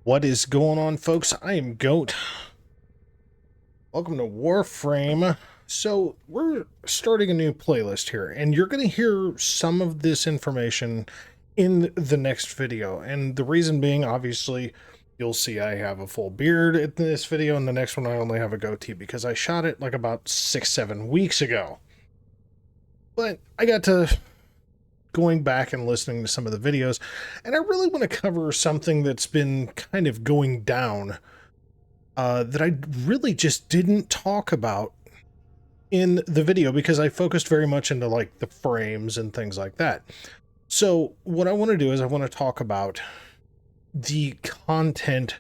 What is going on, folks? I am Goat. Welcome to Warframe. So, we're starting a new playlist here, and you're going to hear some of this information in the next video. And the reason being, obviously, you'll see I have a full beard in this video, and the next one I only have a goatee because I shot it like about 6-7 weeks ago. But I got to going back and listening to some of the videos, and I really want to cover something that's been kind of going down that I really just didn't talk about in the video because I focused very much into like the frames and things like that. So what I want to do is I want to talk about the content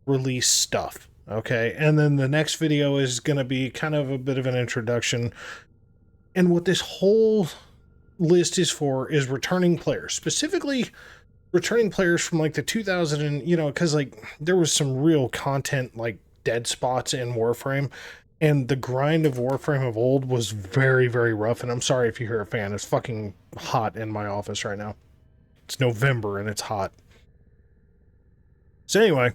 release stuff, okay? And then the next video is going to be kind of a bit of an introduction, and what this whole list is for is returning players, specifically returning players from like the 2000 and, because like there was some real content like dead spots in Warframe, and the grind of Warframe of old was very, very rough. And I'm sorry if you hear a fan. It's fucking hot in my office right now. It's November and it's hot. So anyway,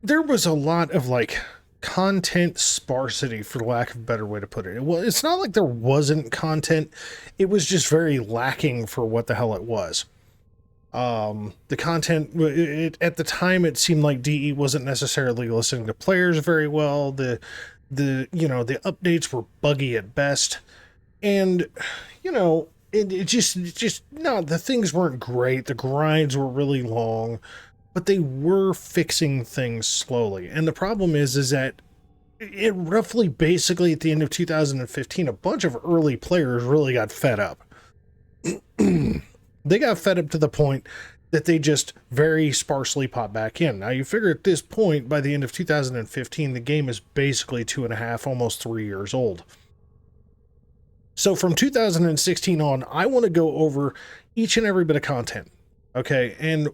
there was a lot of like content sparsity, for lack of a better way to put it. Well, it's not like there wasn't content, it was just very lacking for what the hell it was. The content, at the time, it seemed like DE wasn't necessarily listening to players very well. The updates were buggy at best, and it just no, the things weren't great. The grinds were really long, but they were fixing things slowly. And the problem is that it roughly, basically at the end of 2015, a bunch of early players really got fed up. They got fed up to the point that they just very sparsely pop back in. Now you figure at this point, by the end of 2015, the game is basically 2.5, almost 3 years old. So from 2016 on, I want to go over each and every bit of content. Okay, and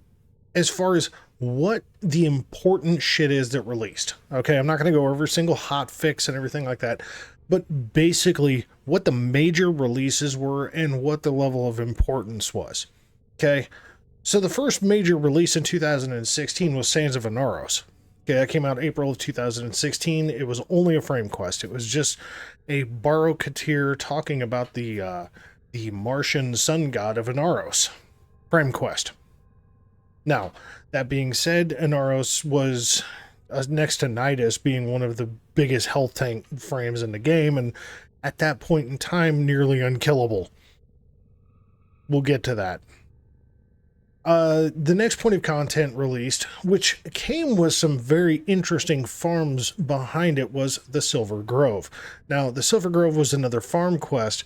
as far as what the important shit is that released. Okay, I'm not going to go over every single hot fix and everything like that, but basically what the major releases were and what the level of importance was. Okay, so the first major release in 2016 was Sands of Inaros. Okay, that came out April of 2016. It was only a frame quest. It was just a Barokatir talking about the Martian sun god of Inaros. Frame quest. Now, that being said, Inaros was, next to Nidus, being one of the biggest health tank frames in the game, and at that point in time, nearly unkillable. We'll get to that. The next point of content released, which came with some very interesting farms behind it, was the Silver Grove. Now, the Silver Grove was another farm quest.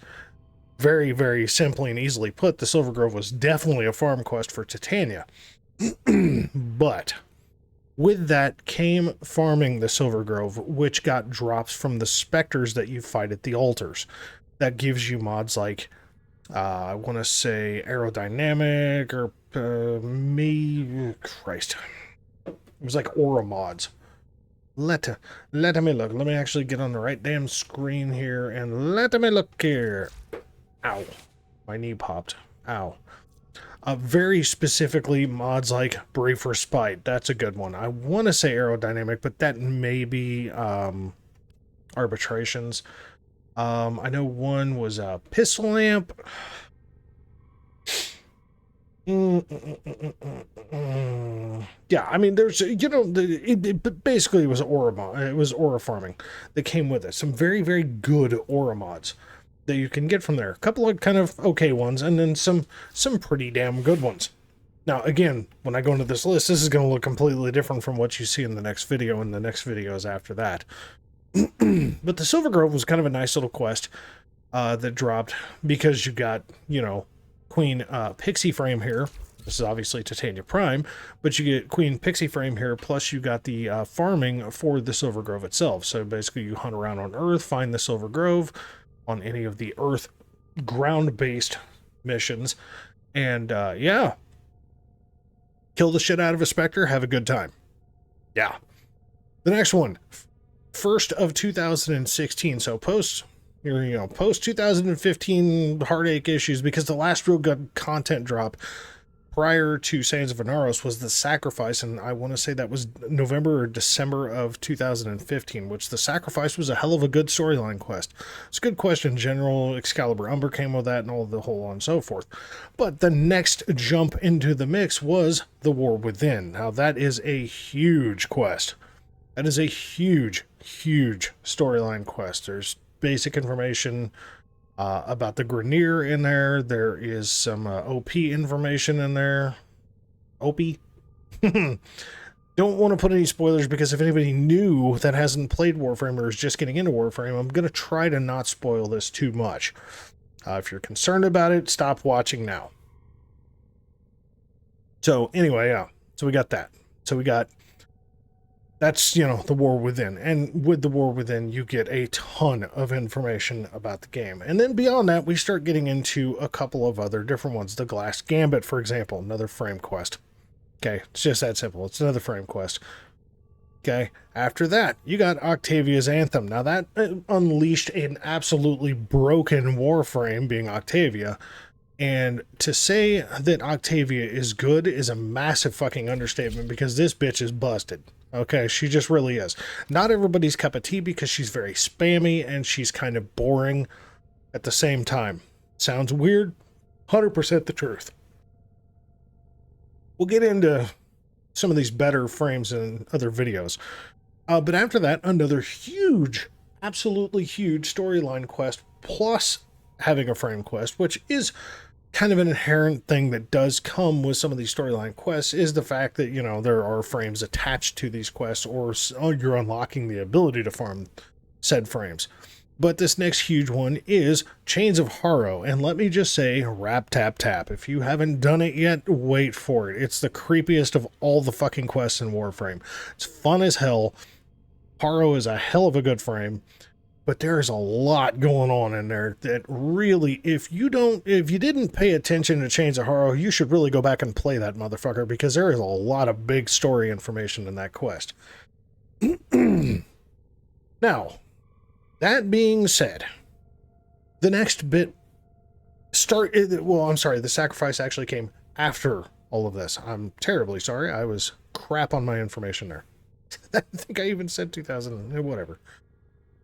Very, very simply and easily put, the Silver Grove was definitely a farm quest for Titania. But with that came farming the Silver Grove, which got drops from the specters that you fight at the altars. That gives you mods like, I want to say aerodynamic, or Christ. It was like aura mods. Let me look. Let me actually get on the right damn screen here, and let me look here. Ow. My knee popped. Ow. Very specifically, mods like Brave for Spite. That's a good one. I want to say aerodynamic, but that may be arbitrations. I know one was a pistol lamp. Yeah, I mean, there's, basically it was aura mod. It was aura farming that came with it. Some very, very good aura mods that you can get from there. A couple of kind of okay ones, and then some pretty damn good ones. Now, again, when I go into this list, this is going to look completely different from what you see in the next video, and the next videos after that. But the Silver Grove was kind of a nice little quest that dropped, because you got, Queen Pixie Frame here. This is obviously Titania Prime, but you get Queen Pixie Frame here, plus you got the farming for the Silver Grove itself. So basically you hunt around on Earth, find the Silver Grove on any of the Earth ground-based missions, and yeah, kill the shit out of a Spectre, have a good time. Yeah. The next one, 1st of 2016, so post 2015 heartache issues, because the last real good content drop prior to Sands of Inaros was the Sacrifice, and I want to say that was November or December of 2015, which the Sacrifice was a hell of a good storyline quest. It's a good quest in general. Excalibur Umber came with that and all the whole on and so forth. But the next jump into the mix was the War Within. Now that is a huge quest. That is a huge, huge storyline quest. There's basic information about the Grenier in there. There is some OP information in there. OP? Don't want to put any spoilers, because if anybody new that hasn't played Warframe or is just getting into Warframe, I'm going to try to not spoil this too much. If you're concerned about it, stop watching now. So anyway, yeah. So we got that. So we got... That's, you know, the War Within. And with the War Within, you get a ton of information about the game. And then beyond that, we start getting into a couple of other different ones. The Glass Gambit, for example, another frame quest. Okay, it's just that simple. It's another frame quest. Okay, after that, you got Octavia's Anthem. Now that unleashed an absolutely broken Warframe, being Octavia. And to say that Octavia is good is a massive fucking understatement, because this bitch is busted. Okay, she just really is. Not everybody's cup of tea, because she's very spammy and she's kind of boring at the same time. Sounds weird? 100% the truth. We'll get into some of these better frames in other videos. But after that, another huge, absolutely huge storyline quest, plus having a frame quest, which is kind of an inherent thing that does come with some of these storyline quests, is the fact that, you know, there are frames attached to these quests, or you're unlocking the ability to farm said frames. But this next huge one is Chains of Harrow, and let me just say, rap tap tap. If you haven't done it yet, wait for it. It's the creepiest of all the fucking quests in Warframe. It's fun as hell. Harrow is a hell of a good frame. But there's a lot going on in there that really, if you didn't pay attention to Chains of Harrow, you should really go back and play that motherfucker, because there is a lot of big story information in that quest. Now, that being said, the next bit the Sacrifice actually came after all of this. I'm terribly sorry. I was crap on my information there. I think I even said 2000, whatever.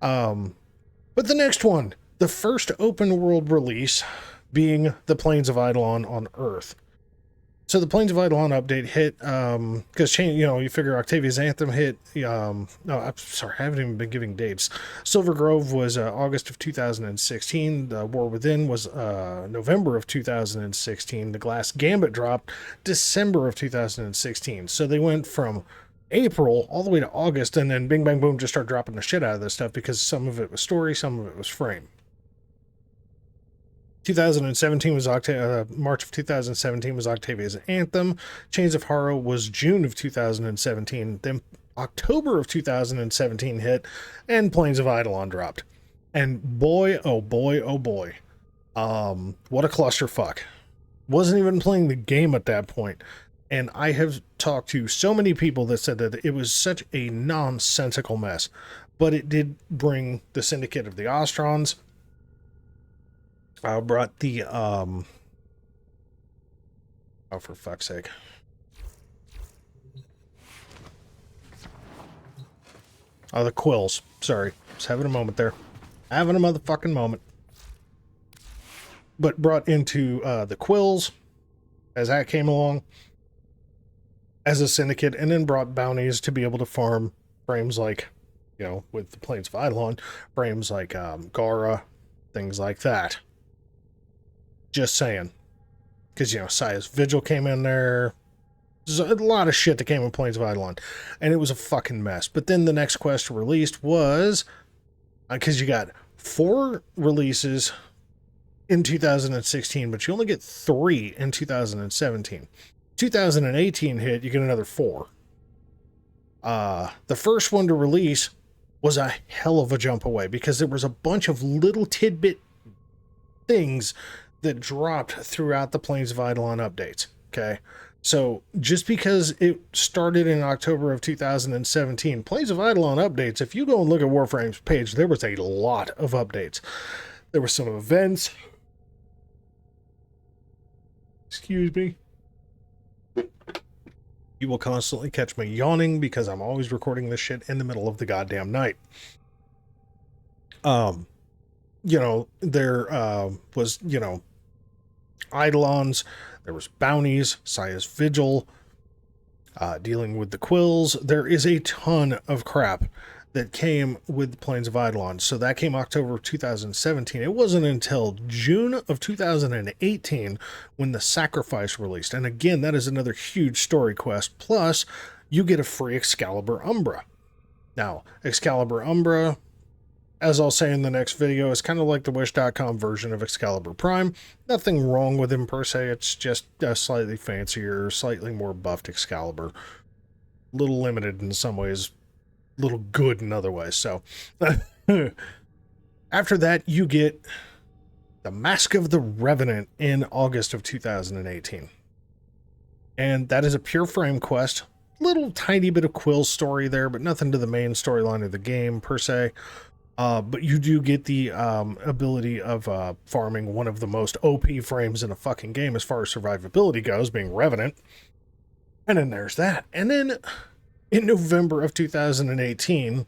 But the next one, the first open world release, being the Plains of Eidolon on Earth. So the Plains of Eidolon update hit, because, you know, you figure Octavia's Anthem hit, no, I'm sorry, I haven't even been giving dates. Silver Grove was August of 2016. The War Within was November of 2016. The Glass Gambit dropped December of 2016. So they went from April all the way to August, and then bing bang boom just start dropping the shit out of this stuff, because some of it was story, some of it was frame. 2017 was March of 2017 was Octavia's Anthem. Chains of Harrow was June of 2017. Then October of 2017 hit, and Plains of Eidolon dropped. And boy, oh boy, oh boy, what a clusterfuck. Wasn't even playing the game at that point. And I have talked to so many people that said that it was such a nonsensical mess. But it did bring the Syndicate of the Ostrons. Brought the, oh, for fuck's sake. Oh, the Quills. Sorry. Just having a moment there. Having a motherfucking moment. But brought into the Quills as that came along as a syndicate, and then brought bounties to be able to farm frames like, you know, with the Plains of Eidolon, frames like Gara, things like that. Just saying. Because, you know, Sia's Vigil came in there. There's a lot of shit that came with Plains of Eidolon. And it was a fucking mess. But then the next quest released was... Because you got 4 releases in 2016, but you only get 3 in 2017. 2018 hit, you get another 4. The first one to release was a hell of a jump away, because there was a bunch of little tidbit things that dropped throughout the Plains of Eidolon updates. Okay, so just because it started in October of 2017, Plains of Eidolon updates, if you go and look at Warframe's page, there was a lot of updates. There were some events. Excuse me. You will constantly catch me yawning because I'm always recording this shit in the middle of the goddamn night. There was, Eidolons, there was bounties, Saya's Vigil, dealing with the quills. There is a ton of crap that came with Plains of Eidolon. So that came October of 2017. It wasn't until June of 2018 when the Sacrifice released. And again, that is another huge story quest. Plus, you get a free Excalibur Umbra. Now, Excalibur Umbra, as I'll say in the next video, is kind of like the Wish.com version of Excalibur Prime. Nothing wrong with him per se. It's just a slightly fancier, slightly more buffed Excalibur. A little limited in some ways, little good in other ways. So after that, you get the Mask of the Revenant in August of 2018. And that is a pure frame quest. Little tiny bit of Quill story there, but nothing to the main storyline of the game per se. But you do get the ability of farming one of the most OP frames in a fucking game as far as survivability goes, being Revenant. And then there's that. And then in November of 2018,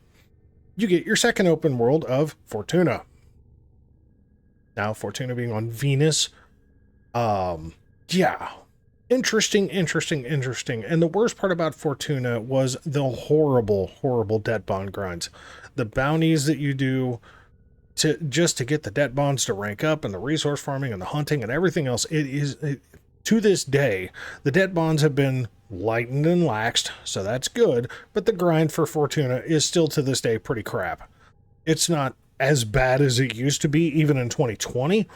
you get your second open world of Fortuna. Now, Fortuna being on Venus. Yeah. Interesting. And the worst part about Fortuna was the horrible debt bond grinds. The bounties that you do to get the debt bonds to rank up, and the resource farming and the hunting and everything else. To this day, the debt bonds have been lightened and laxed, so that's good, but the grind for Fortuna is still to this day pretty crap. It's not as bad as it used to be even in 2020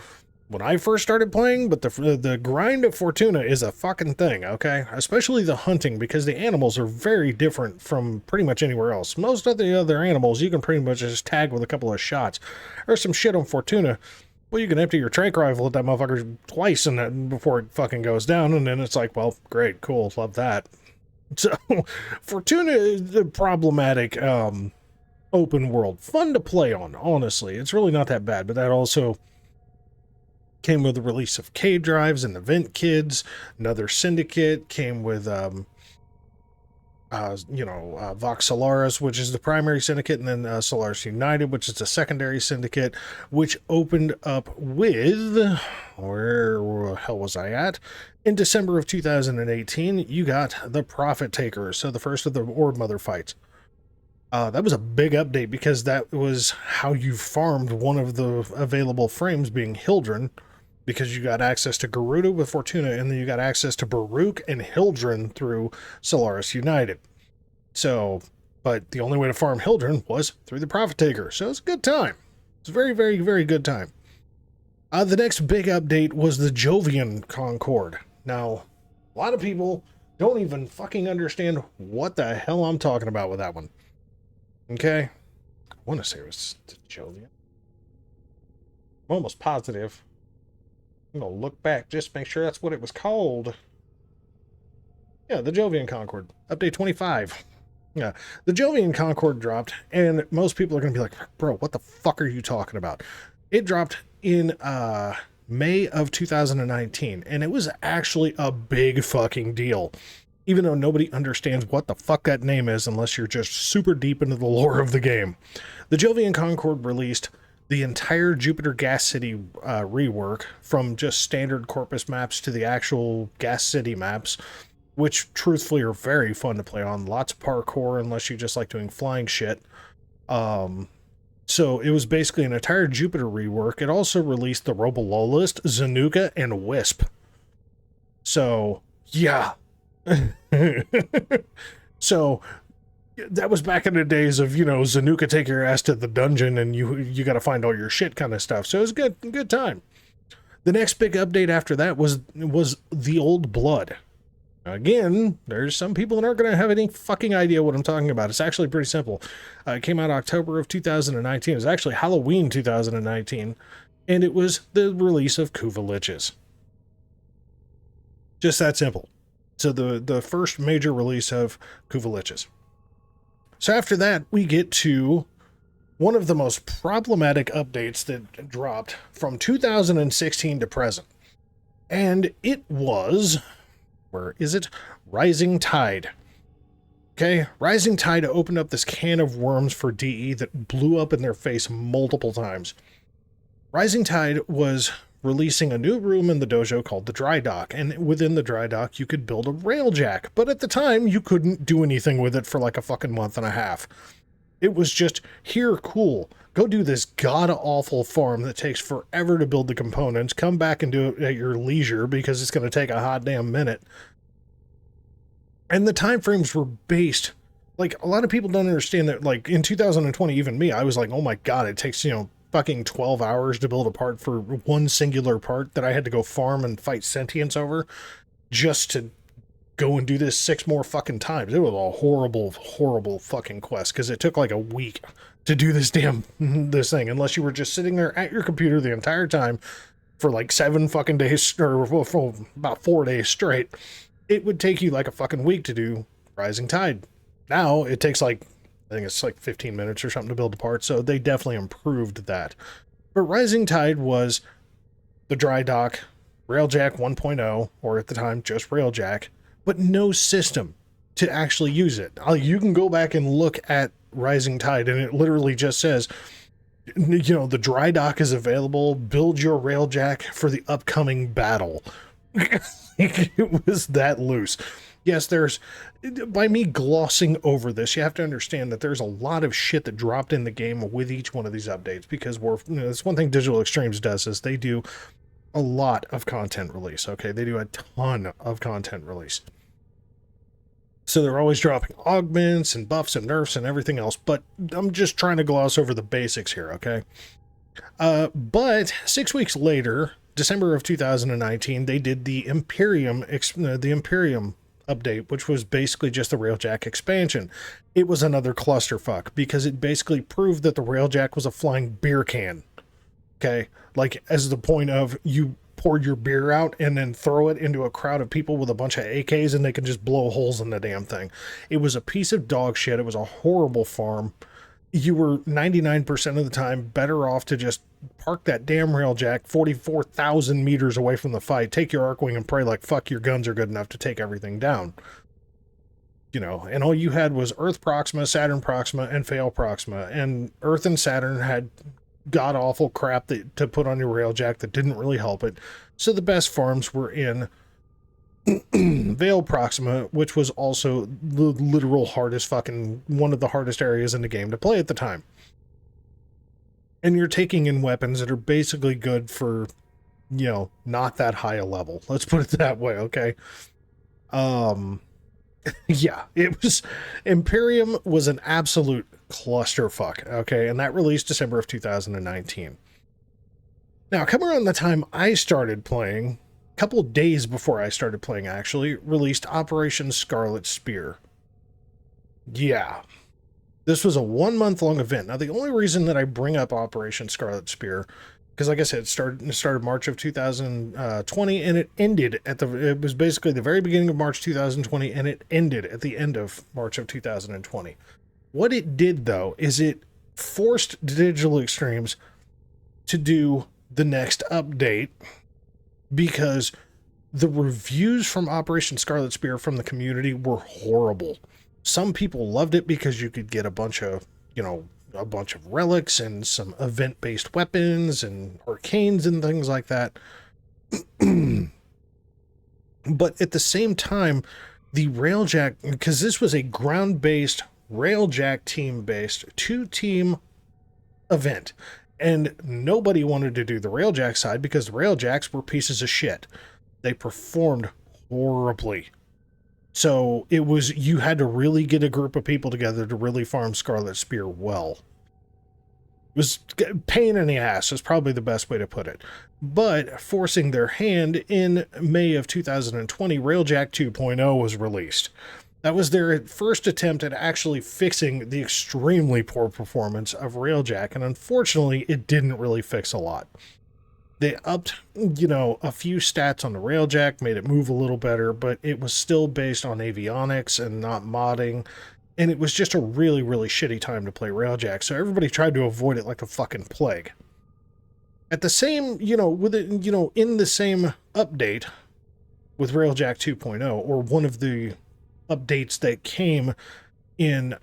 when I first started playing, but the grind of Fortuna is a fucking thing, okay? Especially the hunting, because the animals are very different from pretty much anywhere else. Most of the other animals you can pretty much just tag with a couple of shots. There's some shit on Fortuna. Well, you can empty your tranq rifle at that motherfucker twice before it fucking goes down, and then it's like, well, great, cool, love that. So, Fortuna is a problematic open world. Fun to play on, honestly. It's really not that bad, but that also came with the release of K-Drives and Event Kids. Another Syndicate came with Vox Solaris, which is the primary syndicate, and then Solaris United, which is the secondary syndicate, which opened up with, where the hell was I at? In December of 2018, you got the Prophet Taker, so the first of the Orb Mother fights. That was a big update because that was how you farmed one of the available frames, being Hildren, because you got access to Garuda with Fortuna, and then you got access to Baruch and Hildren through Solaris United. So, but the only way to farm Hildren was through the Prophet Taker. So it's a good time. It's a very, very, very good time. The next big update was the Jovian Concord. Now, a lot of people don't even fucking understand what the hell I'm talking about with that one. Okay? I want to say it was the Jovian. I'm almost positive. I'm going to look back, just make sure that's what it was called. Yeah, the Jovian Concord. Update 25. Yeah, the Jovian Concord dropped, and most people are going to be like, bro, what the fuck are you talking about? It dropped in May of 2019, and it was actually a big fucking deal. Even though nobody understands what the fuck that name is unless you're just super deep into the lore of the game. The Jovian Concord released the entire Jupiter Gas City rework, from just standard Corpus maps to the actual Gas City maps, which truthfully are very fun to play on. Lots of parkour unless you just like doing flying shit. So it was basically an entire Jupiter rework. It also released the Robololist, Zanuka, and Wisp. So, yeah. So that was back in the days of, Zanuka take your ass to the dungeon and you got to find all your shit kind of stuff. So it was good time. The next big update after that was the Old Blood. Again, there's some people that aren't going to have any fucking idea what I'm talking about. It's actually pretty simple. It came out October of 2019. It was actually Halloween 2019, and it was the release of Kuva Liches. Just that simple. So the first major release of Kuva Liches. So after that, we get to one of the most problematic updates that dropped from 2016 to present. And it was, Where is it? Rising Tide. Okay, Rising Tide opened up this can of worms for DE that blew up in their face multiple times. Rising Tide was releasing a new room in the dojo called the Dry Dock, and within the Dry Dock you could build a Railjack, but at the time you couldn't do anything with it for like a fucking month and a half. It was just, here, cool, go do this god-awful farm that takes forever to build the components, come back and do it at your leisure because it's going to take a hot damn minute. And the time frames were based, like, a lot of people don't understand that, like, in 2020, even me, I was like, oh my god, it takes, fucking 12 hours to build a part for one singular part that I had to go farm and fight sentience over just to go and do this 6 more fucking times. It was a horrible, horrible fucking quest because it took like a week to do this this thing, unless you were just sitting there at your computer the entire time for like 7 fucking days, or for about 4 days straight. It would take you like a fucking week to do Rising Tide. Now it takes like, I think it's like 15 minutes or something to build a part, so they definitely improved that. But Rising Tide was the Dry Dock, Railjack 1.0, or at the time just Railjack, but no system to actually use it. You can go back and look at Rising Tide, and it literally just says, the Dry Dock is available, build your Railjack for the upcoming battle. It was that loose. Yes, by me glossing over this, you have to understand that there's a lot of shit that dropped in the game with each one of these updates, because that's one thing Digital Extremes does, is they do a lot of content release, okay? They do a ton of content release. So they're always dropping augments and buffs and nerfs and everything else, but I'm just trying to gloss over the basics here, okay? But 6 weeks later, December of 2019, they did the Imperium update, which was basically just the Railjack expansion. It was another clusterfuck because it basically proved that the Railjack was a flying beer can. Okay, like, as the point of, you pour your beer out and then throw it into a crowd of people with a bunch of AKs and they can just blow holes in the damn thing. It was a piece of dog shit. It was a horrible farm. You were 99% of the time better off to just park that damn Railjack 44,000 meters away from the fight, take your Arcwing and pray like fuck your guns are good enough to take everything down. And all you had was Earth Proxima, Saturn Proxima, and Fail Proxima, and Earth and Saturn had god-awful crap to put on your Railjack that didn't really help it. So the best farms were in Veil Proxima, which was also the literal hardest one of the hardest areas in the game to play at the time. And you're taking in weapons that are basically good for, not that high a level. Let's put it that way, okay? Yeah, Imperium was an absolute clusterfuck, okay? And that released December of 2019. Now, come around the time I started playing, a couple of days before I started playing, actually, released Operation Scarlet Spear. Yeah. This was a 1-month-long event. Now, the only reason that I bring up Operation Scarlet Spear, because like I said, it started March of 2020, and it ended it was basically the very beginning of March 2020, and it ended at the end of March of 2020. What it did, though, is it forced Digital Extremes to do the next update, because the reviews from Operation Scarlet Spear from the community were horrible. Some people loved it because you could get a bunch of relics and some event-based weapons and arcanes and things like that. But at the same time, the Railjack, because this was a ground-based, Railjack team-based, 2-team event, and nobody wanted to do the Railjack side because the Railjacks were pieces of shit. They performed horribly. So you had to really get a group of people together to really farm Scarlet Spear well. It was a pain in the ass is probably the best way to put it. But forcing their hand, in May of 2020, Railjack 2.0 was released. That was their first attempt at actually fixing the extremely poor performance of Railjack, and unfortunately, it didn't really fix a lot. They upped, a few stats on the Railjack, made it move a little better, but it was still based on avionics and not modding, and it was just a really, really shitty time to play Railjack, so everybody tried to avoid it like a fucking plague. At the same, in the same update, with Railjack 2.0, or one of the updates that came in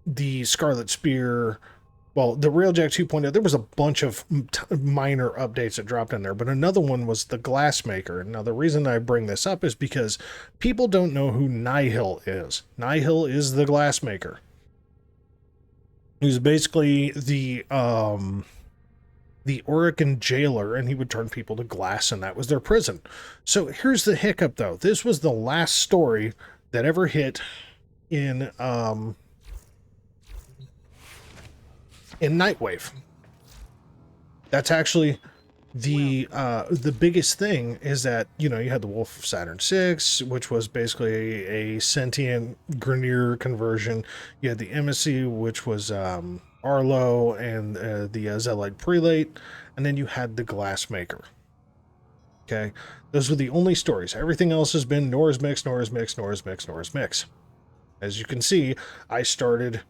the Scarlet Spear. Well, the Railjack 2.0, there was a bunch of minor updates that dropped in there, but another one was the Glassmaker. Now, the reason I bring this up is because people don't know who Nihil is. Nihil is the Glassmaker. He's basically the Oregon jailer, and he would turn people to glass, and that was their prison. So here's the hiccup, though. This was the last story that ever hit in Nightwave. That's actually the biggest thing, is that, you know, you had the Wolf of Saturn 6, which was basically a sentient Grineer conversion. You had the Embassy, which was Arlo, and the Zealite Prelate, and then you had the Glassmaker. Okay, those were the only stories. Everything else has been Nora's Mix, Nora's Mix, Nora's Mix, Nora's Mix. As you can see, I started,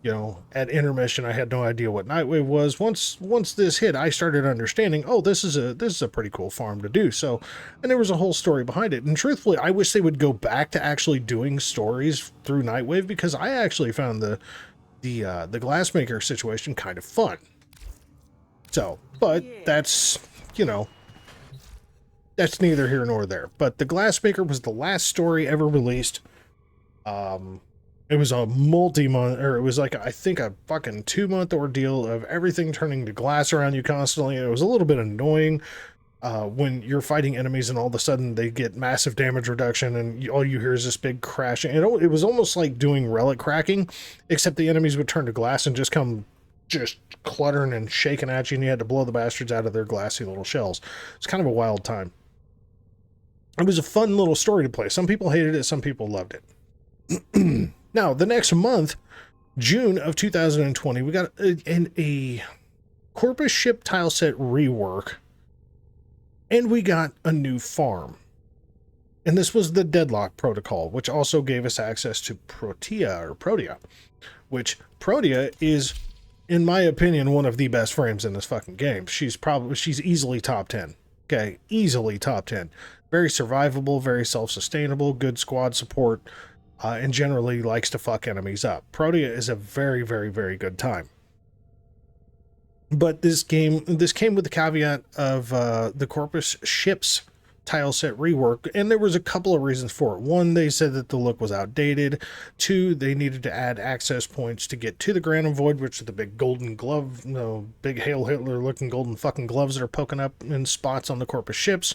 you know, at intermission. I had no idea what Nightwave was. Once this hit, I started understanding, oh, this is a pretty cool farm to do. So, and there was a whole story behind it. And truthfully, I wish they would go back to actually doing stories through Nightwave, because I actually found the Glassmaker situation kind of fun. So, but that's, you know, that's neither here nor there. But the Glassmaker was the last story ever released. It was a multi-month, or it was like, I think, a fucking 2-month ordeal of everything turning to glass around you constantly. And it was a little bit annoying when you're fighting enemies and all of a sudden they get massive damage reduction, and all you hear is this big crashing. It was almost like doing relic cracking, except the enemies would turn to glass and just come just cluttering and shaking at you, and you had to blow the bastards out of their glassy little shells. It's kind of a wild time. It was a fun little story to play. Some people hated it, some people loved it. Now, the next month, June of 2020, we got a Corpus ship tileset rework, and we got a new farm. And this was the Deadlock protocol, which also gave us access to Protea, which Protea is, in my opinion, one of the best frames in this fucking game. She's easily top 10. Okay, easily top 10. Very survivable, very self-sustainable, good squad support, and generally likes to fuck enemies up. Protea is a very, very, very good time. But this came with the caveat of the Corpus ships tileset rework, and there was a couple of reasons for it. One, they said that the look was outdated. Two, they needed to add access points to get to the Granum Void, which are the big golden glove, big Hail Hitler looking golden fucking gloves that are poking up in spots on the Corpus ships,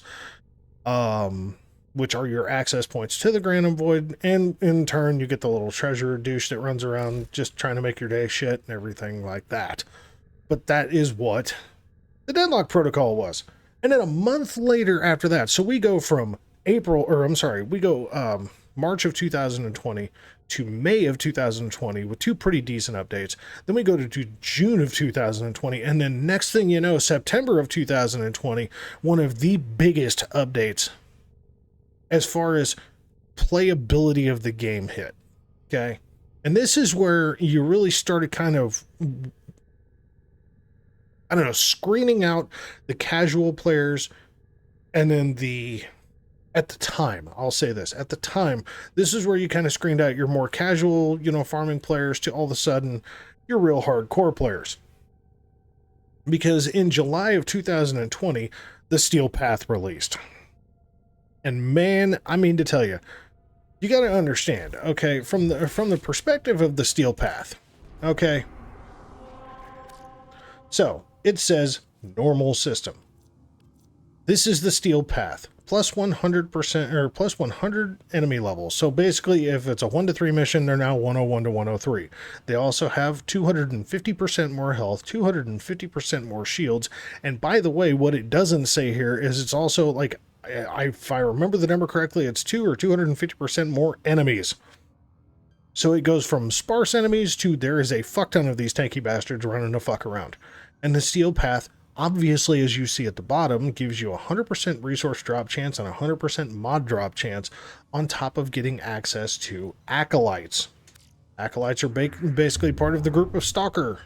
which are your access points to the Granum Void, and in turn you get the little treasure douche that runs around just trying to make your day shit and everything like that. But that is what the Deadlock protocol was. And then a month later after that, so we go from March of 2020 to May of 2020 with two pretty decent updates. Then we go to June of 2020, and then next thing you know, September of 2020, one of the biggest updates as far as playability of the game hit. Okay? And this is where you really started kind of, I don't know, screening out the casual players, and then at the time, I'll say this, at the time, this is where you kind of screened out your more casual, farming players to all of a sudden your real hardcore players. Because in July of 2020, the Steel Path released. And man, I mean to tell you, you got to understand, okay, from the perspective of the Steel Path, okay, so it says normal system. This is the Steel Path, plus 100% or plus 100 enemy levels. So basically, if it's a 1 to 3 mission, they're now 101 to 103. They also have 250% more health, 250% more shields. And by the way, what it doesn't say here is it's also like, if I remember the number correctly, it's 250% more enemies. So it goes from sparse enemies to there is a fuck ton of these tanky bastards running the fuck around. And the Steel Path, obviously, as you see at the bottom, gives you a 100% resource drop chance and a 100% mod drop chance on top of getting access to Acolytes. Acolytes are basically part of the group of Stalker.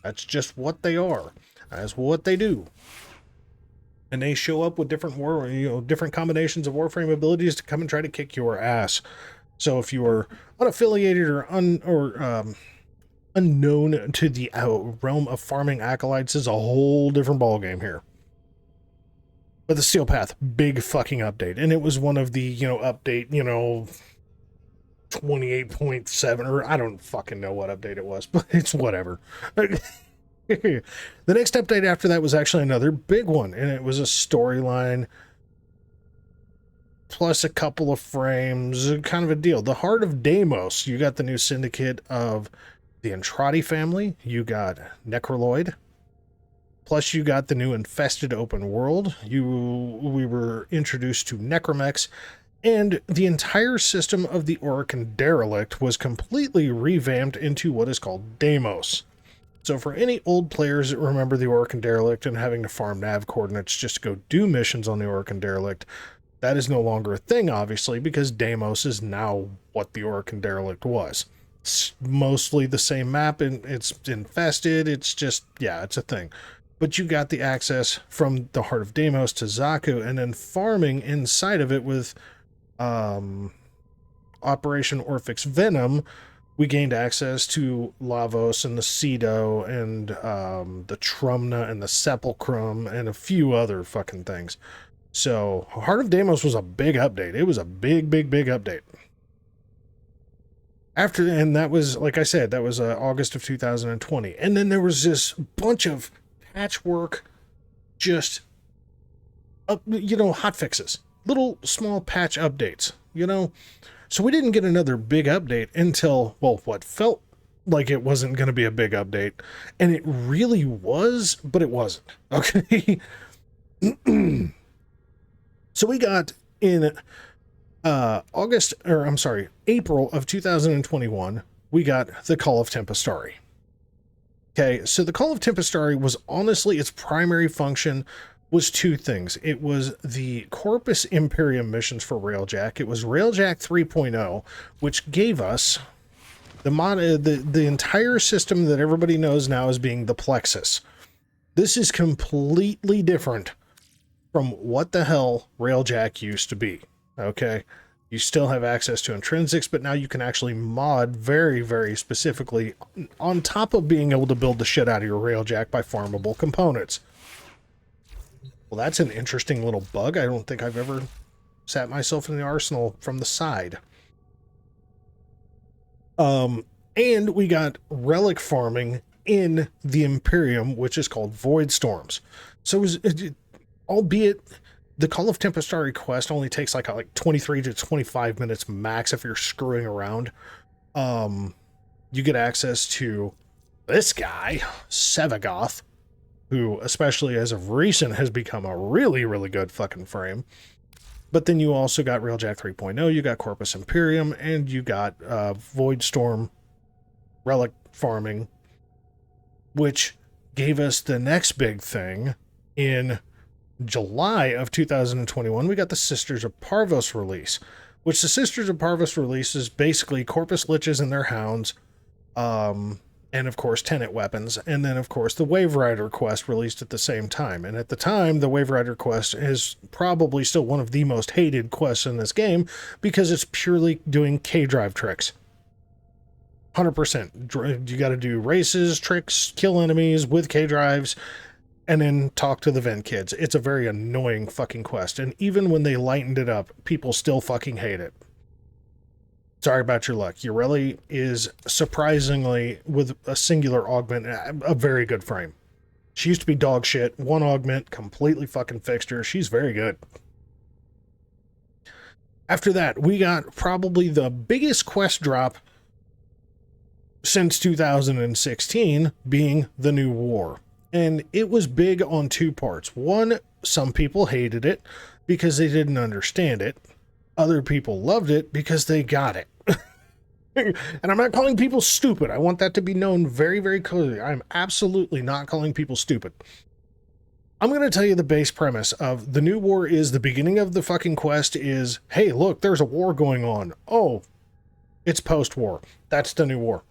That's just what they are. That's what they do. and they show up with different different combinations of Warframe abilities to come and try to kick your ass. So if you are unaffiliated or unknown to the realm of farming acolytes, is a whole different ballgame here. But the Steel Path, big fucking update, and it was one of the update 28.7, or I don't fucking know what update it was, but it's whatever. The next update after that was actually another big one, and it was a storyline plus a couple of frames, kind of a deal. The Heart of Deimos, you got the new syndicate of the Entrati family, you got Necroloid, plus you got the new Infested open world. We were introduced to Necromex, and the entire system of the Orokin Derelict was completely revamped into what is called Deimos. So for any old players that remember the Orokin Derelict and having to farm nav coordinates just to go do missions on the Orokin Derelict, that is no longer a thing, obviously, because Deimos is now what the Orokin Derelict was. It's mostly the same map, and it's infested. It's just, yeah, it's a thing. But you got the access from the Heart of Deimos to Zaku, and then farming inside of it with Operation Orphix Venom, we gained access to Lavos and the Cedo and the Trumna and the Sepulchrum and a few other fucking things. So Heart of Deimos was a big update. It was a big update. And that was, like I said, that was August of 2020. And then there was this bunch of patchwork, just, hot fixes. Little small patch updates, So we didn't get another big update until, well, what felt like it wasn't going to be a big update. And it really was, but it wasn't. Okay? So we got in April of 2021, we got the Call of Tempestari. Okay, so the Call of Tempestari was honestly, its primary function was two things. It was the Corpus Imperium missions for Railjack. It was Railjack 3.0, which gave us the entire system that everybody knows now as being the Plexus. This is completely different from what the hell Railjack used to be. Okay, you still have access to intrinsics, but now you can actually mod very, very specifically on top of being able to build the shit out of your Railjack by farmable components. Well, that's an interesting little bug. I don't think I've ever sat myself in the arsenal from the side. And we got relic farming in the Imperium, which is called Void Storms. So albeit the Call of Tempestari quest only takes like 23 to 25 minutes max if you're screwing around. You get access to this guy, Sevagoth, who, especially as of recent, has become a really, really good fucking frame. But then you also got Railjack 3.0, you got Corpus Imperium, and you got Void Storm relic farming, which gave us the next big thing in July of 2021. We got the Sisters of Parvos release, which the Sisters of Parvos release is basically Corpus Liches and their hounds, and of course Tenet weapons, and then of course the Wave Rider quest released at the same time. And at the time, the Wave Rider quest is probably still one of the most hated quests in this game because it's purely doing K-drive tricks. 100%. You got to do races, tricks, kill enemies with K-drives, and then talk to the vent kids. It's a very annoying fucking quest, and even when they lightened it up, people still fucking hate it. Sorry about your luck. Ureli is surprisingly, with a singular augment, a very good frame. She used to be dog shit. One augment completely fucking fixed her. She's very good. After that, we got probably the biggest quest drop since 2016, being the New War. And it was big on two parts. One, some people hated it because they didn't understand it. Other people loved it because they got it. And I'm not calling people stupid. I want that to be known very, very clearly. I'm absolutely not calling people stupid. I'm going to tell you the base premise of the New War is the beginning of the fucking quest is, hey, look, there's a war going on. Oh, it's post-war. That's the New War.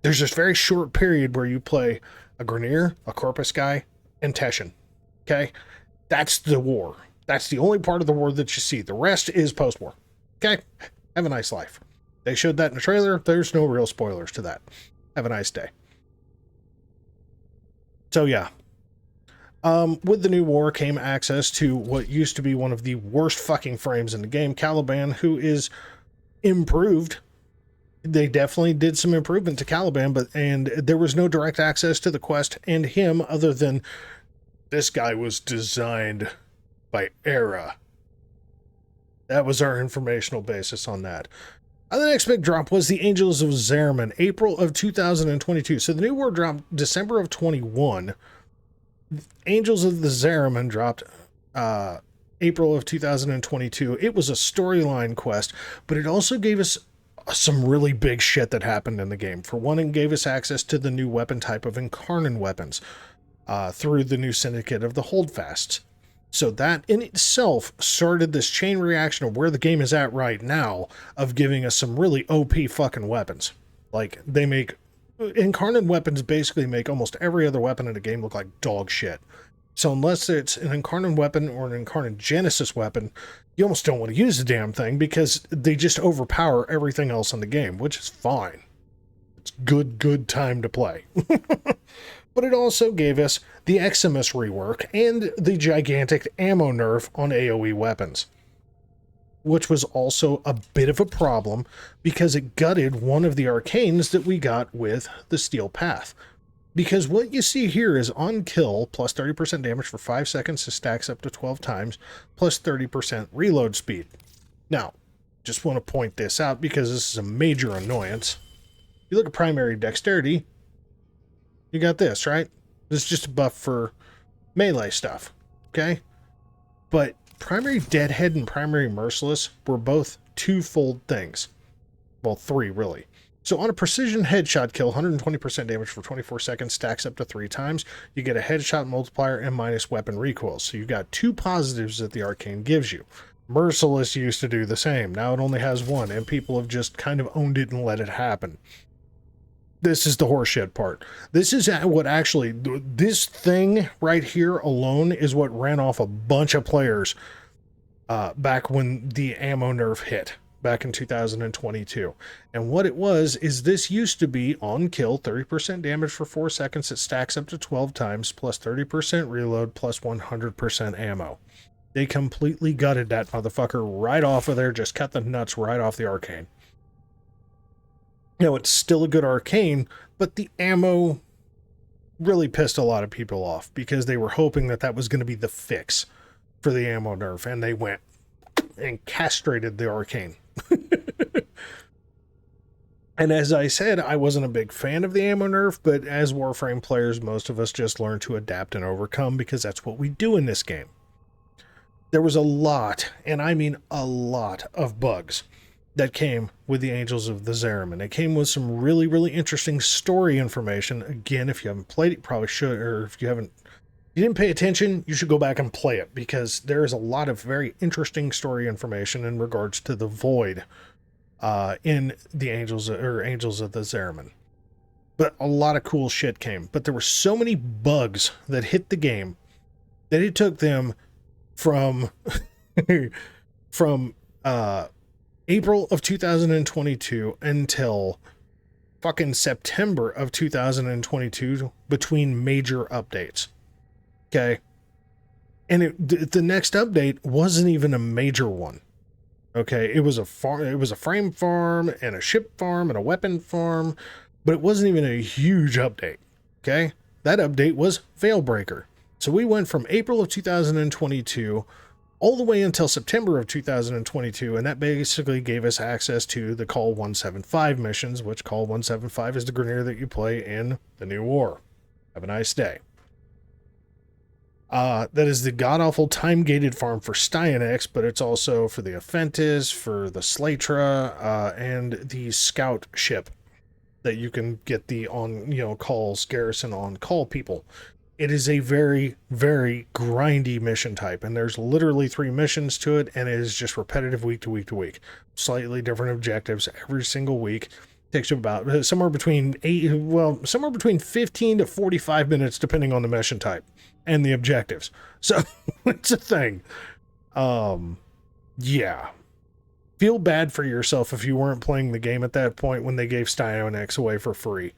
There's this very short period where you play a Grenier, a Corpus guy, and Teshin. Okay? That's the war. That's the only part of the war that you see. The rest is post-war. Okay? Have a nice life. They showed that in the trailer. There's no real spoilers to that. Have a nice day. So yeah. With the new war came access to what used to be one of the worst fucking frames in the game, Caliban, who is improved. They definitely did some improvement to Caliban, and there was no direct access to the quest and him other than this guy was designed by Era. That was our informational basis on that. The next big drop was the Angels of Zariman, April of 2022. So the new war dropped December of 21. Angels of the Zariman dropped April of 2022. It was a storyline quest, but it also gave us some really big shit that happened in the game. For one, it gave us access to the new weapon type of Incarnate weapons through the new syndicate of the Holdfasts. So that in itself started this chain reaction of where the game is at right now of giving us some really OP fucking weapons. Like, they make Incarnate weapons basically make almost every other weapon in the game look like dog shit. So unless it's an Incarnate weapon or an Incarnate Genesis weapon, you almost don't want to use the damn thing because they just overpower everything else in the game, which is fine. It's good time to play. But it also gave us the Eximus rework and the gigantic ammo nerf on AoE weapons, which was also a bit of a problem because it gutted one of the arcanes that we got with the Steel Path. Because what you see here is on kill, plus 30% damage for 5 seconds, it stacks up to 12 times, plus 30% reload speed. Now, just want to point this out because this is a major annoyance. You look at primary dexterity, you got this, right? This is just a buff for melee stuff, okay? But primary Deadhead and primary Merciless were both twofold things. Well, three, really. So on a precision headshot kill, 120% damage for 24 seconds, stacks up to 3 times. You get a headshot multiplier and minus weapon recoil. So you've got 2 positives that the arcane gives you. Merciless used to do the same. Now it only has 1, and people have just kind of owned it and let it happen. This is the horseshit part. This is what actually, this thing right here alone is what ran off a bunch of players back when the ammo nerf hit. Back in 2022. And what it was is this used to be on kill, 30% damage for 4 seconds. It stacks up to 12 times, plus 30% reload, plus 100% ammo. They completely gutted that motherfucker right off of there, just cut the nuts right off the arcane. You know, it's still a good arcane, but the ammo really pissed a lot of people off because they were hoping that that was going to be the fix for the ammo nerf, and they went and castrated the arcane. And as I said, I wasn't a big fan of the ammo nerf, but as Warframe players, most of us just learn to adapt and overcome because that's what we do in this game. There was a lot, and I mean a lot, of bugs that came with the Angels of the Zariman. It came with some really, really interesting story information. Again, if you haven't played it, you probably should, or if you didn't pay attention, you should go back and play it because there is a lot of very interesting story information in regards to the Void in the Angels of the Zariman. But a lot of cool shit came. But there were so many bugs that hit the game that it took them from April of 2022 until fucking September of 2022 between major updates. Okay. And the next update wasn't even a major one. Okay. It was a frame farm and a ship farm and a weapon farm, but it wasn't even a huge update. Okay. That update was Veilbreaker. So we went from April of 2022 all the way until September of 2022, and that basically gave us access to the Call 175 missions, which Call 175 is the Grenadier that you play in the New War. Have a nice day. That is the god-awful time-gated farm for Styanax, but it's also for the Aphentis, for the Slatra, and the Scout ship that you can get the calls, garrison on-call people. It is a very, very grindy mission type, and there's literally 3 missions to it, and it is just repetitive week to week to week. Slightly different objectives every single week Takes you about somewhere between 15 to 45 minutes, depending on the mission type and the objectives. So it's a thing. Yeah. Feel bad for yourself if you weren't playing the game at that point when they gave Styonix away for free.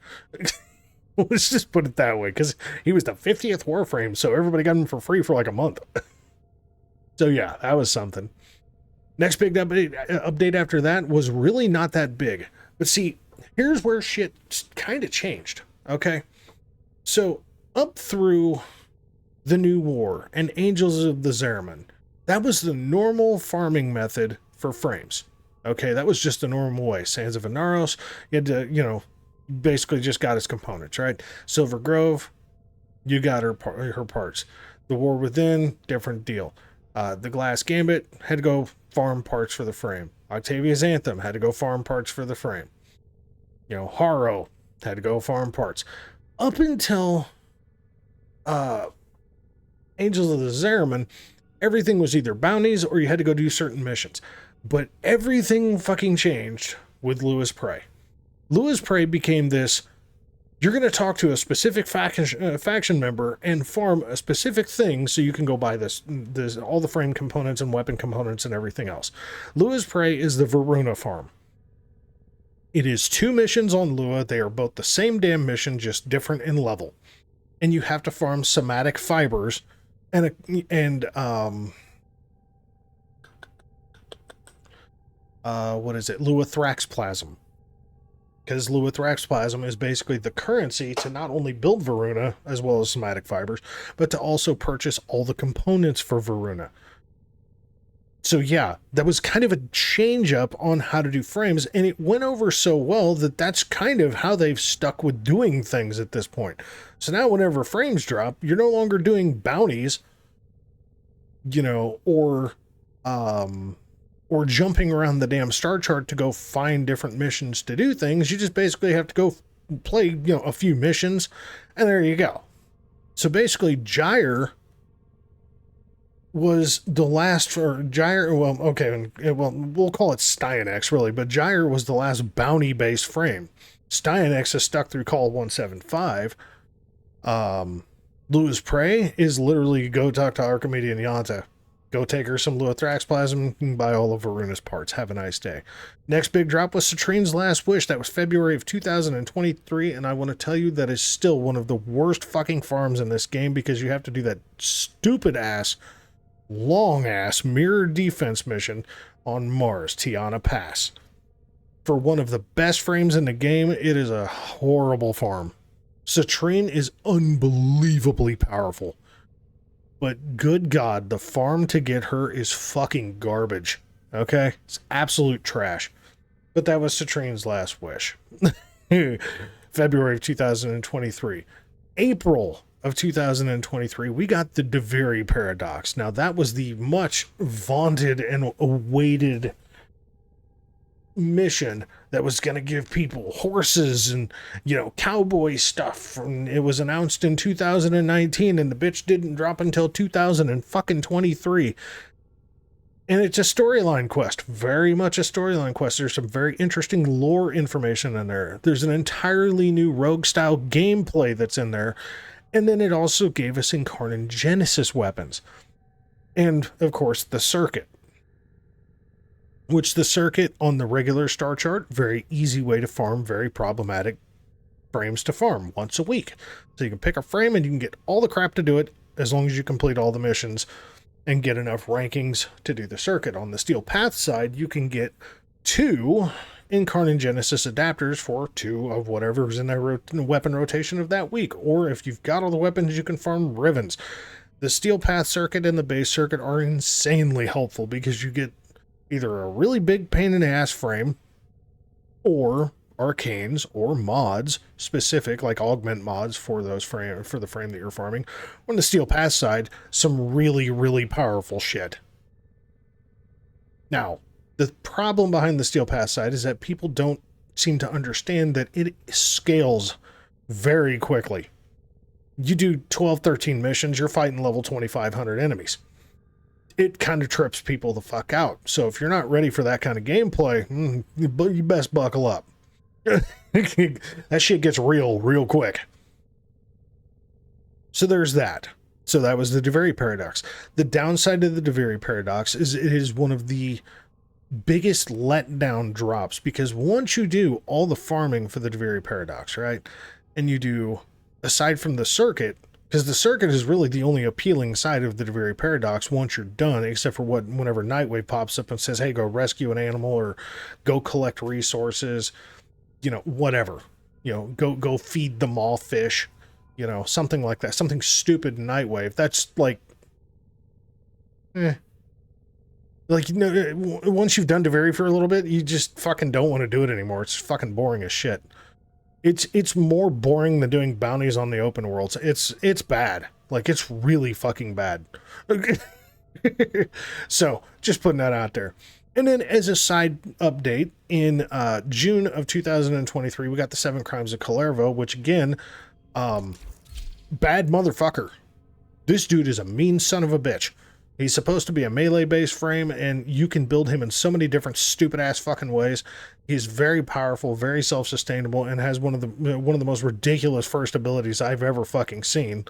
Let's just put it that way, because he was the 50th Warframe, so everybody got him for free for like a month. So yeah, that was something. Next big update after that was really not that big. But see, here's where shit kind of changed, okay? So up through the New War and Angels of the Zariman, that was the normal farming method for frames. Okay, that was just the normal way. Sands of Inaros, you had to, you know, basically just got his components, right? Silver Grove, you got her parts. The War Within, different deal. The Glass Gambit had to go farm parts for the frame. Octavia's Anthem had to go farm parts for the frame. You know, Haro had to go farm parts. Up until Angels of the Zariman, everything was either bounties or you had to go do certain missions. But everything fucking changed with Lewis Prey. Lewis Prey became this, you're going to talk to a specific faction member and farm a specific thing so you can go buy this all the frame components and weapon components and everything else. Lewis Prey is the Varuna farm. It is 2 missions on Lua. They are both the same damn mission, just different in level. And you have to farm somatic fibers and what is it? Luathrax Plasm. Because Luathrax Plasm is basically the currency to not only build Varuna, as well as somatic fibers, but to also purchase all the components for Varuna. So yeah, that was kind of a change up on how to do frames, and it went over so well that that's kind of how they've stuck with doing things at this point. So now whenever frames drop, you're no longer doing bounties, you know, or jumping around the damn star chart to go find different missions to do things. You just basically have to go play, you know, a few missions, and there you go. So basically, Gyre was the last for Gyre. Well, okay, well, we'll call it Styonix, really, but Gyre was the last bounty-based frame. Styonix is stuck through Call 175. Lewis Prey is literally go talk to Archimedes and Yanta. Go take her some Luathrax Plasm and buy all of Varuna's parts. Have a nice day. Next big drop was Citrine's Last Wish. That was February of 2023, and I want to tell you that is still one of the worst fucking farms in this game because you have to do that stupid-ass, long-ass mirror defense mission on Mars, Tiana Pass. For one of the best frames in the game, it is a horrible farm. Citrine is unbelievably powerful. But good God, the farm to get her is fucking garbage. Okay? It's absolute trash. But that was Citrine's Last Wish. February of 2023. April of 2023, we got the Deviri Paradox. Now, that was the much vaunted and awaited mission that was going to give people horses and, you know, cowboy stuff. And it was announced in 2019 and the bitch didn't drop until 2023. And it's a storyline quest, very much a storyline quest. There's some very interesting lore information in there. There's an entirely new rogue style gameplay that's in there. And then it also gave us Incarnate Genesis weapons. And of course the circuit. Which the circuit on the regular star chart, very easy way to farm, very problematic frames to farm once a week. So you can pick a frame and you can get all the crap to do it as long as you complete all the missions and get enough rankings to do the circuit. On the Steel Path side, you can get 2 Incarnate Genesis adapters for 2 of whatever's in their weapon rotation of that week. Or if you've got all the weapons, you can farm Rivens. The Steel Path circuit and the base circuit are insanely helpful because you get either a really big pain in the ass frame or arcanes or mods specific, like augment mods for those for the frame that you're farming. On the Steel Path side, some really, really powerful shit. Now, the problem behind the Steel Path side is that people don't seem to understand that it scales very quickly. You do 12, 13 missions, you're fighting level 2,500 enemies. It kind of trips people the fuck out. So if you're not ready for that kind of gameplay, you best buckle up. That shit gets real quick. So there's that. So that was the Devary paradox. The downside of the Devary paradox is it is one of the biggest letdown drops, because once you do all the farming for the Devary paradox, right, and you do, aside from the circuit, because the circuit is really the only appealing side of the Devary paradox once you're done, except for whenever Nightwave pops up and says, hey, go rescue an animal or go collect resources, you know, whatever, you know, go feed the moth fish, you know, something like that, something stupid Nightwave. That's like, like, you know, once you've done Devary for a little bit, you just fucking don't want to do it anymore. It's fucking boring as shit. It's more boring than doing bounties on the open worlds. It's bad. Like, it's really fucking bad. So, just putting that out there. And then, as a side update, in June of 2023, we got the 7 Crimes of Kalervo, which, again, bad motherfucker. This dude is a mean son of a bitch. He's supposed to be a melee-based frame, and you can build him in so many different stupid-ass fucking ways. He's very powerful, very self-sustainable, and has one of the most ridiculous first abilities I've ever fucking seen.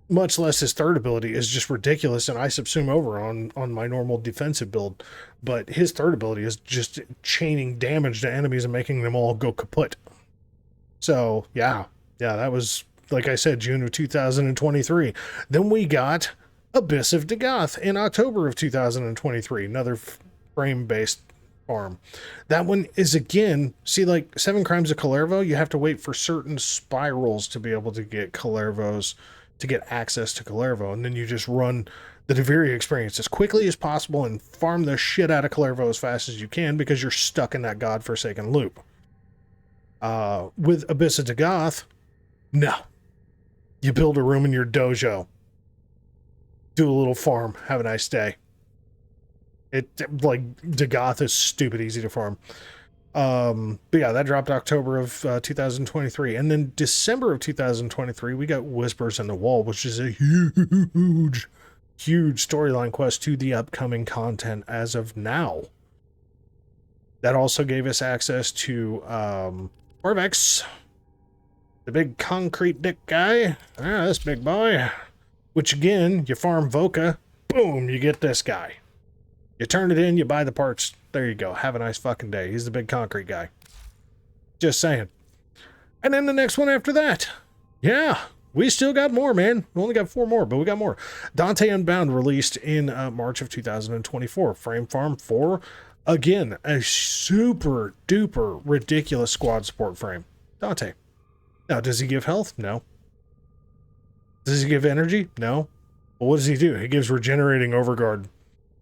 Much less his third ability is just ridiculous, and I subsume over on my normal defensive build. But his third ability is just chaining damage to enemies and making them all go kaput. So, yeah, that was, like I said, June of 2023. Then we got Abyss of Dagoth in October of 2023, another frame-based farm. That one is, again, see, like 7 Crimes of Kalervo, you have to wait for certain spirals to be able to get Kalervos, to get access to Kalervo, and then you just run the Devary experience as quickly as possible and farm the shit out of Kalervo as fast as you can, because you're stuck in that godforsaken loop. With Abyss of Dagoth, no. You build a room in your dojo, do a little farm, have a nice day. Like, Dagoth is stupid easy to farm. But yeah, that dropped October of 2023. And then December of 2023, we got Whispers in the Wall, which is a huge storyline quest to the upcoming content as of now. That also gave us access to Corvex, the big concrete dick guy. This big boy. Which, again, you farm Voca, boom, you get this guy. You turn it in, you buy the parts, there you go. Have a nice fucking day. He's the big concrete guy. Just saying. And then the next one after that. Yeah, we still got more, man. We only got 4 more, but we got more. Dante Unbound released in March of 2024. Frame Farm 4. Again, a super duper ridiculous squad support frame. Dante. Now, does he give health? No. Does he give energy? No. Well, what does he do? He gives regenerating overguard.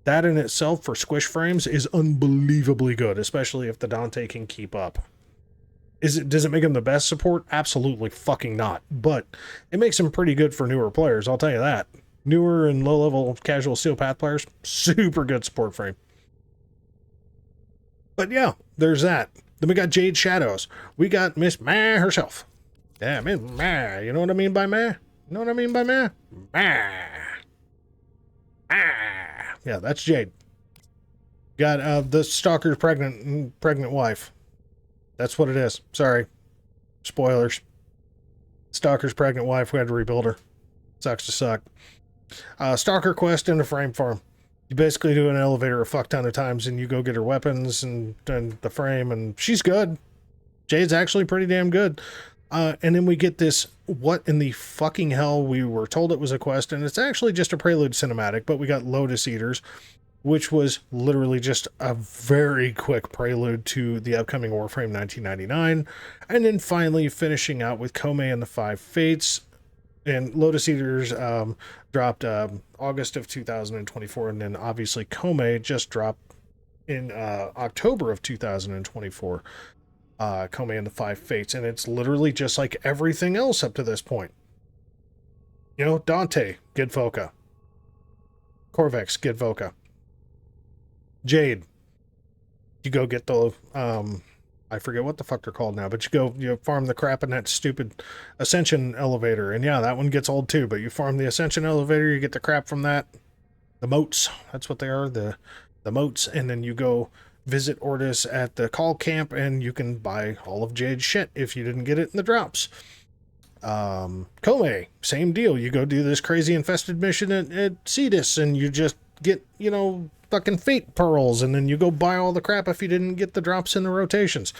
That in itself for squish frames is unbelievably good, especially if the Dante can keep up. Does it make him the best support? Absolutely fucking not. But it makes him pretty good for newer players, I'll tell you that. Newer and low-level casual Steel Path players, super good support frame. But yeah, there's that. Then we got Jade Shadows. We got Miss Ma herself. Yeah, Miss Ma. You know what I mean by Ma? You know what I mean by Ma? Ma. Yeah, that's Jade. Got the stalker's pregnant wife. That's what it is. Sorry. Spoilers. Stalker's pregnant wife. We had to rebuild her. Sucks to suck. Stalker quest in a frame farm. You basically do an elevator a fuck ton of times and you go get her weapons and the frame, and she's good. Jade's actually pretty damn good. And then we get this, what in the fucking hell, we were told it was a quest, and it's actually just a prelude cinematic, but we got Lotus Eaters, which was literally just a very quick prelude to the upcoming Warframe 1999, and then finally finishing out with Kome and the Five Fates. And Lotus Eaters dropped August of 2024, and then obviously Kome just dropped in October of 2024. Kome and the Five Fates, and it's literally just like everything else up to this point. You know, Dante, get Voca. Corvex, get Voca. Jade, you go get the I forget what the fuck they're called now, but you farm the crap in that stupid Ascension elevator, and yeah, that one gets old too, but you farm the Ascension elevator, you get the crap from that. The moats, that's what they are, the moats, and then you go visit Ortis at the call camp, and you can buy all of Jade's shit if you didn't get it in the drops. Kome, same deal. You go do this crazy infested mission at Cetus, and you just get, you know, fucking fate pearls, and then you go buy all the crap if you didn't get the drops in the rotations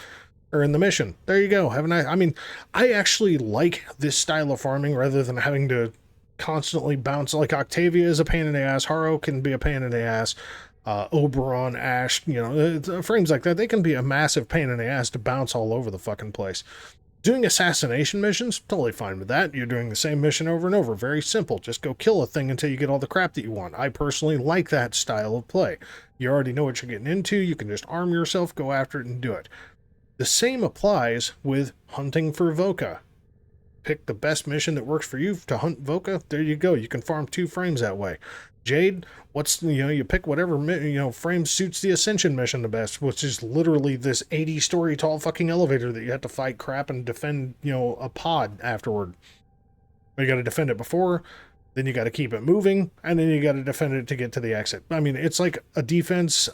or in the mission. There you go. I mean, I actually like this style of farming rather than having to constantly bounce. Like, Octavia is a pain in the ass, Haro can be a pain in the ass, Oberon, Ash, you know, frames like that, they can be a massive pain in the ass to bounce all over the fucking place. Doing assassination missions, totally fine with that. You're doing the same mission over and over. Very simple. Just go kill a thing until you get all the crap that you want. I personally like that style of play. You already know what you're getting into. You can just arm yourself, go after it, and do it. The same applies with hunting for Voka. Pick the best mission that works for you to hunt Voka. There you go. You can farm 2 frames that way. Jade, you pick whatever, frame suits the Ascension mission the best, which is literally this 80-story tall fucking elevator that you have to fight crap and defend, a pod afterward. You got to defend it before, then you got to keep it moving, and then you got to defend it to get to the exit. I mean, it's like a defense,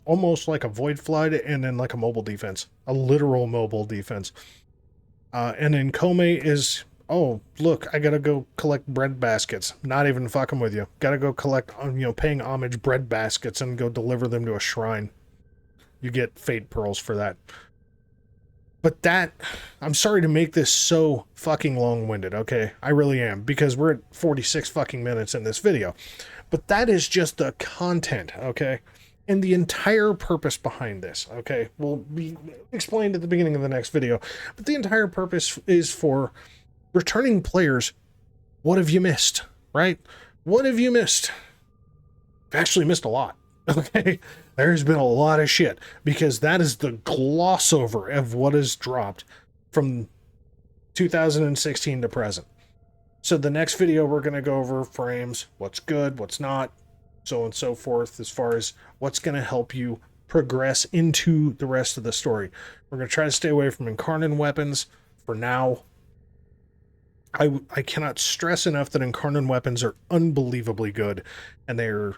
almost like a void flood, and then like a mobile defense, a literal mobile defense. And then Kome is, oh, look, I gotta go collect bread baskets. Not even fucking with you. Gotta go collect, paying homage bread baskets and go deliver them to a shrine. You get fate pearls for that. But that, I'm sorry to make this so fucking long-winded, okay? I really am, because we're at 46 fucking minutes in this video. But that is just the content, okay? And the entire purpose behind this, okay, will be explained at the beginning of the next video. But the entire purpose is for returning players. What have you missed, right? What have you missed? I've actually missed a lot, okay? There's been a lot of shit, because that is the gloss over of what has dropped from 2016 to present. So the next video, we're going to go over frames, what's good, what's not, so on and so forth, as far as what's going to help you progress into the rest of the story. We're going to try to stay away from incarnate weapons for now. I cannot stress enough that incarnate weapons are unbelievably good, and they're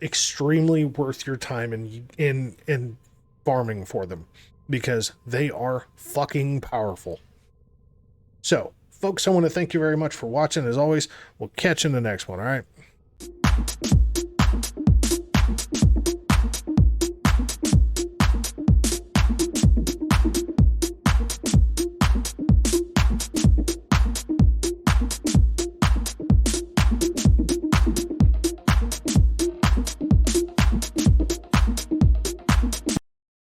extremely worth your time in farming for them, because they are fucking powerful. So, folks, I want to thank you very much for watching. As always, we'll catch you in the next one, all right?